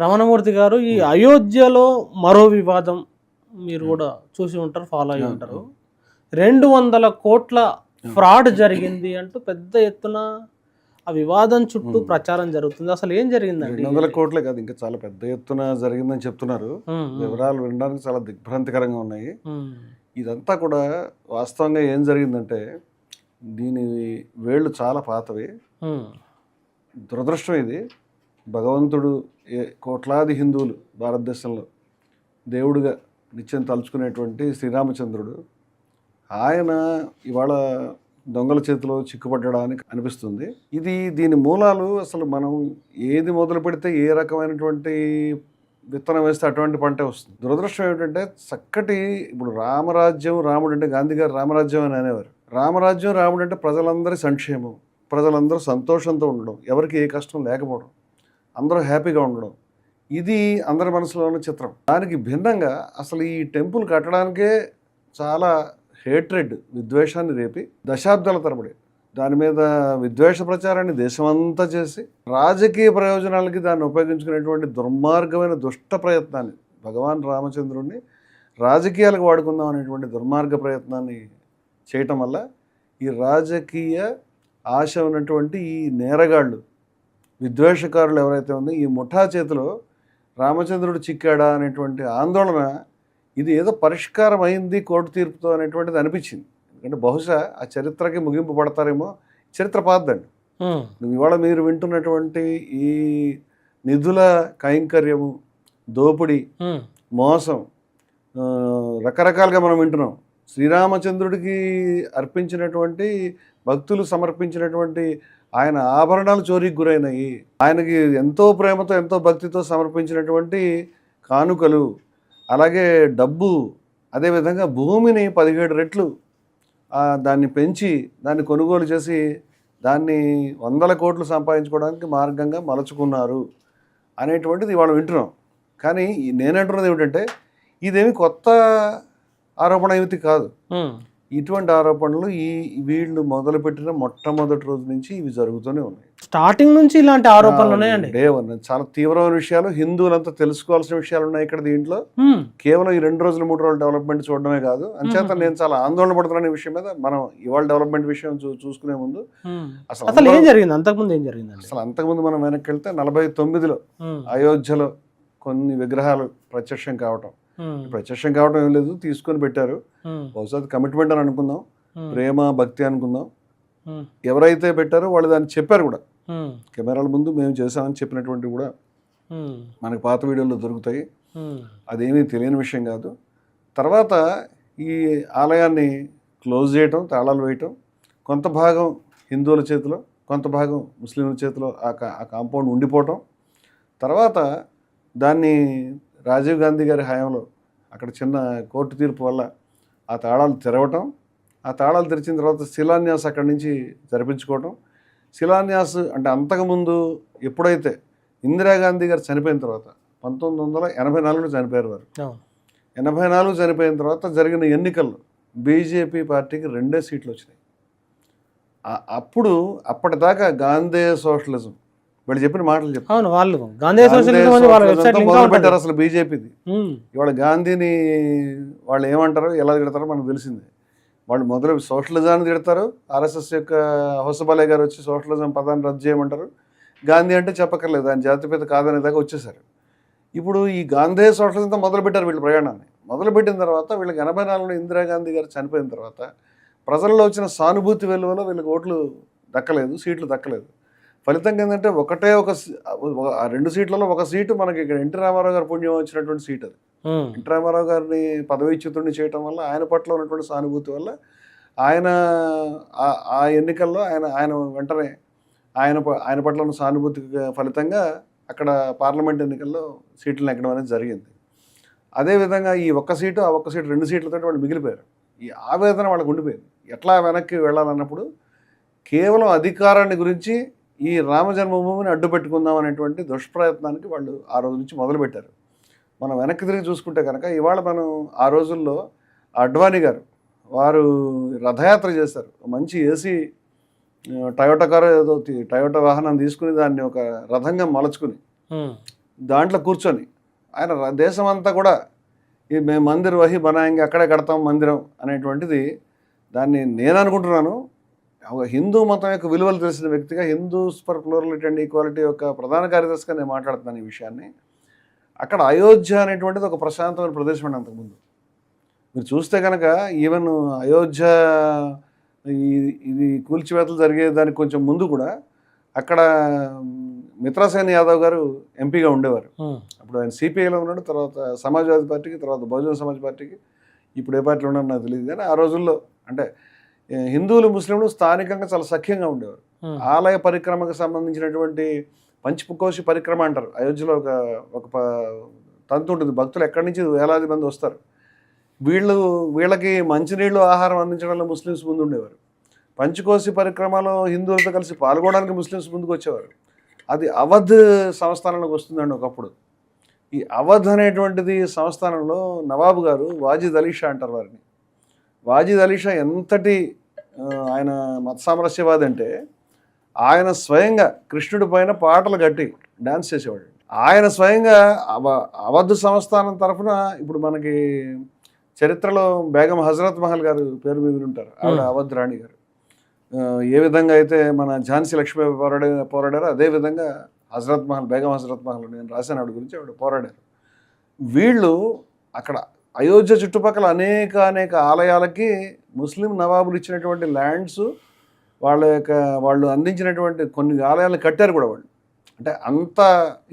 రమణమూర్తి గారు ఈ అయోధ్యలో మరో వివాదం మీరు కూడా చూసి ఉంటారు, ఫాలో అయి ఉంటారు. 200 కోట్ల ఫ్రాడ్ జరిగింది అంటూ పెద్ద ఎత్తున ఆ వివాదం చుట్టూ ప్రచారం జరుగుతుంది. అసలు ఏం జరిగిందండి? 200 కోట్లే కాదు, ఇంకా చాలా పెద్ద ఎత్తున జరిగిందని చెప్తున్నారు. వివరాలు వినడానికి చాలా దిగ్భ్రాంతికరంగా ఉన్నాయి. ఇదంతా కూడా వాస్తవంగా ఏం జరిగిందంటే, దీని వేళ్ళు చాలా పాతవి. దురదృష్టం ఇది. భగవంతుడు కోట్లాది హిందువులు భారతదేశంలో దేవుడిగా నిత్యం తలుచుకునేటువంటి శ్రీరామచంద్రుడు, ఆయన ఇవాళ దొంగల చేతిలో చిక్కుపడ్డానికి అనిపిస్తుంది. దీని మూలాలు అసలు మనం ఏది మొదలు పెడితే ఏ రకమైనటువంటి విత్తనం వేస్తే అటువంటి పంటే వస్తుంది. దురదృష్టం ఏమిటంటే, చక్కటి ఇప్పుడు రామరాజ్యం, రాముడు అంటే గాంధీ గారు రామరాజ్యం అని అనేవారు. రామరాజ్యం, రాముడు అంటే ప్రజలందరి సంక్షేమం, ప్రజలందరూ సంతోషంతో ఉండడం, ఎవరికి ఏ కష్టం లేకపోవడం, అందరూ హ్యాపీగా ఉండడం, ఇది అందరి మనసులో ఉన్న చిత్రం. దానికి భిన్నంగా అసలు ఈ టెంపుల్ కట్టడానికే చాలా హేట్రెడ్, విద్వేషాన్ని రేపి దశాబ్దాల తరబడి దాని మీద విద్వేష ప్రచారాన్ని దేశమంతా చేసి రాజకీయ ప్రయోజనాలకి దాన్ని ఉపయోగించుకునేటువంటి దుర్మార్గమైన దుష్ట ప్రయత్నాన్ని, భగవాన్ రామచంద్రుడిని రాజకీయాలకు వాడుకుందాం అనేటువంటి దుర్మార్గ ప్రయత్నాన్ని చేయటం వల్ల ఈ రాజకీయ ఆశ ఉన్నటువంటి ఈ నేరగాళ్ళు, విద్వేషకారులు ఎవరైతే ఉందో ఈ ముఠా చేతిలో రామచంద్రుడు చిక్కాడా అనేటువంటి ఆందోళన, ఇది ఏదో పరిష్కారం అయింది కోర్టు తీర్పుతో అనేటువంటిది అనిపించింది. ఎందుకంటే బహుశా ఆ చరిత్రకి ముగింపు పడతారేమో. చరిత్ర పాతదండి. ఇవాళ మీరు వింటున్నటువంటి ఈ నిధుల కైంకర్యము, దోపిడీ, మోసం రకరకాలుగా మనం వింటున్నాం. శ్రీరామచంద్రుడికి అర్పించినటువంటి, భక్తులు సమర్పించినటువంటి ఆయన ఆభరణాలు చోరీకి గురైనాయి. ఆయనకి ఎంతో ప్రేమతో ఎంతో భక్తితో సమర్పించినటువంటి కానుకలు, అలాగే డబ్బు, అదేవిధంగా భూమిని 17 రెట్లు దాన్ని పెంచి దాన్ని కొనుగోలు చేసి దాన్ని 100 కోట్లు సంపాదించుకోవడానికి మార్గంగా మలుచుకున్నారు అనేటువంటిది ఇవాళ వింటున్నాం. కానీ నేనంటున్నది ఏమిటంటే, ఇదేమి కొత్త ఆరోపణ ఏమిటి కాదు. ఇటువంటి ఆరోపణలు వీళ్ళు మొదలుపెట్టిన మొట్టమొదటి రోజు నుంచి ఇవి జరుగుతూనే ఉన్నాయి. స్టార్టింగ్ నుంచి ఇలాంటి ఆరోపణలు ఉన్నాయండి. డే వన్ చాలా తీవ్రమైన విషయాలు, హిందువులంతా తెలుసుకోవాల్సిన విషయాలు ఉన్నాయి ఇక్కడ. దీంట్లో కేవలం ఈ 2 రోజులు 3 రోజులు డెవలప్మెంట్ చూడడమే కాదు. అంచేత నేను చాలా ఆందోళన పడుతున్నాను ఈ విషయం మీద. మనం ఇవాళ డెవలప్మెంట్ విషయం చూసుకునే ముందు అసలు ఏం జరిగింది, అంతకుముందు ఏం జరిగింది? అసలు అంతకుముందు మనం వెనక్కి వెళ్తే 49లో అయోధ్యలో కొన్ని విగ్రహాలు ప్రత్యక్షం కావటం ఏం లేదు, తీసుకొని పెట్టారు. బహుశా అది కమిట్మెంట్ అని అనుకుందాం, ప్రేమ భక్తి అనుకుందాం. ఎవరైతే పెట్టారో వాళ్ళు దాన్ని చెప్పారు కూడా, కెమెరాల ముందు మేము చేసామని చెప్పినటువంటి కూడా మనకు పాత వీడియోలో దొరుకుతాయి. అదేమీ తెలియని విషయం కాదు. తర్వాత ఈ ఆలయాన్ని క్లోజ్ చేయటం, తాళాలు వేయటం, కొంత భాగం హిందువుల చేతిలో, కొంత భాగం ముస్లింల చేతిలో ఆ కాంపౌండ్ ఉండిపోవటం. తర్వాత దాన్ని రాజీవ్ గాంధీ గారి హయాంలో అక్కడ చిన్న కోర్టు తీర్పు వల్ల ఆ తాళాలు తెరవటం, ఆ తాళాలు తెరిచిన తర్వాత శిలాన్యాస్ అక్కడి నుంచి జరిపించుకోవటం. శిలాన్యాస్ అంటే అంతకుముందు ఎప్పుడైతే ఇందిరాగాంధీ గారు చనిపోయిన తర్వాత 1984లో చనిపోయారు వారు. 84 చనిపోయిన తర్వాత జరిగిన ఎన్నికల్లో బీజేపీ పార్టీకి 2 సీట్లు వచ్చినాయి. అప్పటిదాకా గాంధీ సోషలిజం వాళ్ళు చెప్పిన మాటలు చెప్పారు. మొదలుపెట్టారు అసలు బీజేపీది. ఇవాళ గాంధీని వాళ్ళు ఏమంటారో ఎలా తిడతారో మనకు తెలిసిందే. వాళ్ళు మొదలు సోషలిజాన్ని తిడతారు. ఆర్ఎస్ఎస్ యొక్క హోసబాలే గారు వచ్చి సోషలిజం పదాన్ని రద్దు చేయమంటారు. గాంధీ అంటే చెప్పక్కర్లేదు, ఆయన జాతిపిత కాదనే దాకా వచ్చేసారు. ఇప్పుడు ఈ గాంధీ సోషలిజంతో మొదలుపెట్టారు వీళ్ళు ప్రయాణాన్ని. మొదలుపెట్టిన తర్వాత వీళ్ళకి 84లో ఇందిరాగాంధీ గారు చనిపోయిన తర్వాత ప్రజల్లో వచ్చిన సానుభూతి వెలువలో వీళ్ళకి ఓట్లు దక్కలేదు, సీట్లు దక్కలేదు. ఫలితంగా ఏంటంటే ఆ 2 సీట్లలో 1 సీటు మనకి ఇక్కడ ఎన్టీ రామారావు గారు పుణ్యం వచ్చినటువంటి సీట్. అది ఎన్టీ రామారావు గారిని పదవీచ్యుతుడిని చేయటం వల్ల, ఆయన పట్ల ఉన్నటువంటి సానుభూతి వల్ల ఆయన ఆ ఎన్నికల్లో ఆయన వెంటనే ఆయన పట్ల ఉన్న సానుభూతి ఫలితంగా అక్కడ పార్లమెంట్ ఎన్నికల్లో సీట్లు ఎక్కడం అనేది జరిగింది. అదేవిధంగా ఈ 1 సీటు, ఆ 1 సీటు 2 సీట్లతో వాళ్ళు మిగిలిపోయారు. ఈ ఆవేదన వాళ్ళకు ఉండిపోయింది. ఎట్లా వెనక్కి వెళ్ళాలన్నప్పుడు కేవలం అధికారాన్ని గురించి ఈ రామ జన్మభూమిని అడ్డు పెట్టుకుందాం అనేటువంటి దుష్ప్రయత్నానికి వాళ్ళు ఆ రోజు నుంచి మొదలుపెట్టారు. మనం వెనక్కి తిరిగి చూసుకుంటే కనుక ఇవాళ మనం ఆ రోజుల్లో అడ్వాణి గారు వారు రథయాత్ర చేశారు. మంచి ఏసీ టయోటా కారు ఏదో టయోటా వాహనం తీసుకుని దాన్ని ఒక రథంగా మలుచుకుని దాంట్లో కూర్చొని ఆయన దేశం అంతా కూడా ఈ మేము మందిర్ వహి బనాయింగ్ అక్కడే కడతాం మందిరం అనేటువంటిది దాన్ని నేను అనుకుంటున్నాను. ఒక హిందూ మతం యొక్క విలువలు తెలిసిన వ్యక్తిగా, Hindus for plurality and equality యొక్క ప్రధాన కార్యదర్శిగా నేను మాట్లాడుతున్నాను ఈ విషయాన్ని. అక్కడ అయోధ్య అనేటువంటిది ఒక ప్రశాంతమైన ప్రదేశం అండి. అంతకుముందు మీరు చూస్తే కనుక ఈవెన్ అయోధ్య ఇది కూల్చివేతలు జరిగేదానికి కొంచెం ముందు కూడా అక్కడ మిత్రసేన్ యాదవ్ గారు ఎంపీగా ఉండేవారు. అప్పుడు ఆయన సిపిఐలో ఉన్నాడు, తర్వాత సమాజ్వాదీ పార్టీకి, తర్వాత బహుజన సమాజ్ పార్టీకి, ఇప్పుడు ఏ పార్టీలో ఉన్నారో నాకు తెలియదు. కానీ ఆ రోజుల్లో అంటే హిందువులు ముస్లింలు స్థానికంగా చాలా సఖ్యంగా ఉండేవారు. ఆలయ పరిక్రమకు సంబంధించినటువంటి పంచకోశి పరిక్రమ అంటారు. అయోధ్యలో ఒక తంతు ఉంటుంది. భక్తులు ఎక్కడి నుంచి వేలాది మంది వస్తారు. వీళ్ళకి మంచినీళ్ళు ఆహారం అందించడంలో ముస్లిమ్స్ ముందు ఉండేవారు. పంచకోశి పరిక్రమలో హిందువులతో కలిసి పాల్గొనడానికి ముస్లిమ్స్ ముందుకు వచ్చేవారు. అది అవధ్ సంస్థానంలోకి వస్తుందండి ఒకప్పుడు. ఈ అవధ్ అనేటువంటిది సంస్థానంలో నవాబు గారు వాజిద్ అలీ షా అంటారు వారిని. వాజిద్ అలీ షా ఎంతటి ఆయన మత సామరస్యవాది అంటే ఆయన స్వయంగా కృష్ణుడి పైన పాటలు కట్టి డ్యాన్స్ చేసేవాడు. ఆయన స్వయంగా అవధ్ సంస్థానం తరఫున ఇప్పుడు మనకి చరిత్రలో బేగం హజరత్ మహల్ గారు పేరు మీద ఉంటారు. ఆవిడ అవధ్ రాణి గారు. ఏ విధంగా అయితే మన ఝాన్సీ లక్ష్మీబాయి పోరాడారో అదేవిధంగా బేగం హజరత్ మహల్ నేను రాశాను ఆవిడ గురించి. ఆవిడ పోరాడారు. వీళ్ళు అక్కడ అయోధ్య చుట్టుపక్కల అనేక ఆలయాలకి ముస్లిం నవాబులు ఇచ్చినటువంటి ల్యాండ్స్, వాళ్ళు అందించినటువంటి కొన్ని ఆలయాలను కట్టారు కూడా వాళ్ళు. అంటే అంత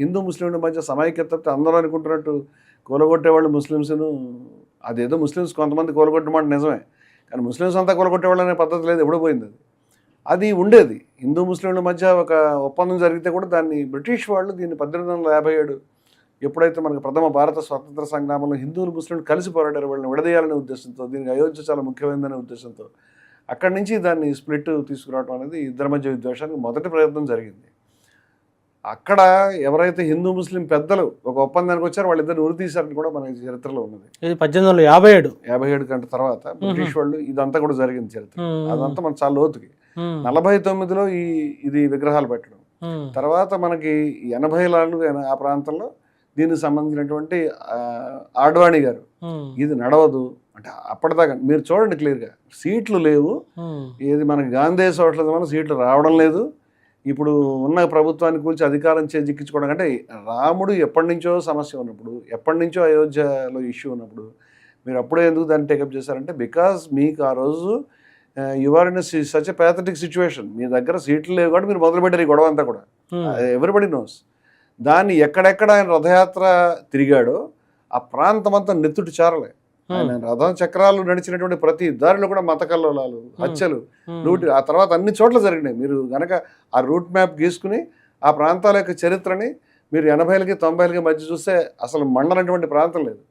హిందూ ముస్లింల మధ్య సమైక్యత అందరూ అనుకుంటున్నట్టు కూలగొట్టేవాళ్ళు ముస్లిమ్స్ను. అదేదో ముస్లిమ్స్ కొంతమంది కూలగొట్టమాట నిజమే, కానీ ముస్లిమ్స్ అంతా కూలగొట్టేవాళ్ళు అనే పద్ధతి లేదు, ఎప్పుడు పోయింది అది ఉండేది. హిందూ ముస్లింల మధ్య ఒక ఒప్పందం జరిగితే కూడా దాన్ని బ్రిటిష్ వాళ్ళు దీన్ని 1857 ఎప్పుడైతే మనకు ప్రథమ భారత స్వాతంత్ర సంగ్రామంలో హిందువులు ముస్లింలు కలిసి పోరాడారు, వాళ్ళని విడదీయాలనే ఉద్దేశంతో, దీనికి అయోధ్య చాలా ముఖ్యమైనదనే ఉద్దేశంతో అక్కడి నుంచి దాన్ని స్ప్లిట్ తీసుకురావడం అనేది ఇద్దరి మధ్య విద్వేషానికి మొదటి ప్రయత్నం జరిగింది. అక్కడ ఎవరైతే హిందూ ముస్లిం పెద్దలు ఒక ఒప్పందానికి వచ్చారో వాళ్ళిద్దరు ఉరి తీశారని కూడా మన చరిత్రలో ఉన్నది. 1857 కంటే తర్వాత బ్రిటిష్ వాళ్ళు ఇదంతా కూడా జరిగింది చరిత్ర. అదంతా మన చాలా లోతుకి 49లో ఇది విగ్రహాలు పెట్టడం, తర్వాత మనకి 80లలో ఆ ప్రాంతంలో దీనికి సంబంధించినటువంటి ఆడ్వాణి గారు ఇది నడవదు అంటే అప్పటిదాకా మీరు చూడండి క్లియర్గా సీట్లు లేవు. ఏది మనకి గాంధీ హోటల్ వల్ల సీట్లు రావడం లేదు. ఇప్పుడు ఉన్న ప్రభుత్వాన్ని కూల్చి అధికారం చేజిక్కించుకోవడం అంటే రాముడు ఎప్పటి నుంచో సమస్య ఉన్నప్పుడు, ఎప్పటి నుంచో అయోధ్యలో ఇష్యూ ఉన్నప్పుడు మీరు అప్పుడే ఎందుకు దాన్ని టేకప్ చేశారంటే బికాజ్ మీకు ఆ రోజు your in such a pathetic situation. మీ దగ్గర సీట్లు లేవు కాబట్టి మీరు మొదలుపెట్టారు ఈ గొడవ అంతా కూడా. Everybody knows. దాన్ని ఎక్కడెక్కడ ఆయన రథయాత్ర తిరిగాడో ఆ ప్రాంతం అంతా నెత్తుటి చారలే. ఆయన రథం చక్రాలు నడిచినటువంటి ప్రతి దారిలో కూడా మత కల్లోలాలు, హత్యలు, లూటి ఆ తర్వాత అన్ని చోట్ల జరిగినాయి. మీరు కనుక ఆ రూట్ మ్యాప్ గీసుకుని ఆ ప్రాంతాల యొక్క చరిత్రని మీరు 80లకి 90లకి మధ్య చూస్తే అసలు మండనటువంటి ప్రాంతం లేదు.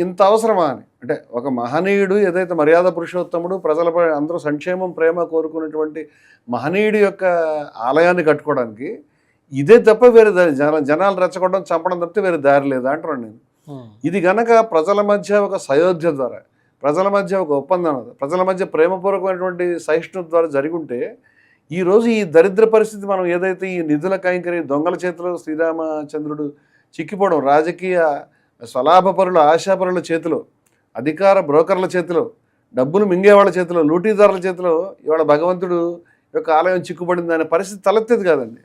ఇంత అవసరమా అని అంటే ఒక మహనీయుడు ఏదైతే మర్యాద పురుషోత్తముడు ప్రజలపై అందరూ సంక్షేమం ప్రేమ కోరుకున్నటువంటి మహనీయుడి యొక్క ఆలయాన్ని కట్టుకోవడానికి ఇదే తప్ప వేరే జనాలు రెచ్చగొట్టడం చంపడం తప్పితే వేరే దారి లేదా అంటున్నాను నేను. ఇది గనక ప్రజల మధ్య ఒక సయోధ్య ద్వారా, ప్రజల మధ్య ఒక ఒప్పందం, ప్రజల మధ్య ప్రేమపూర్వకమైనటువంటి సహిష్ణుత ద్వారా జరుగుంటే ఈరోజు ఈ దరిద్ర పరిస్థితి మనం ఏదైతే ఈ నిధుల కైంకర్య దొంగల చేతిలో శ్రీరామచంద్రుడు చిక్కిపోవడం, రాజకీయ స్వలాభపరుల ఆశాపరుల చేతిలో, అధికార బ్రోకర్ల చేతిలో, డబ్బులు మింగేవాళ్ళ చేతిలో, లూటీదారుల చేతిలో ఇవాళ భగవంతుడు యొక్క ఆలయం చిక్కుబడింది అనే పరిస్థితి తలెత్తేది కాదండి.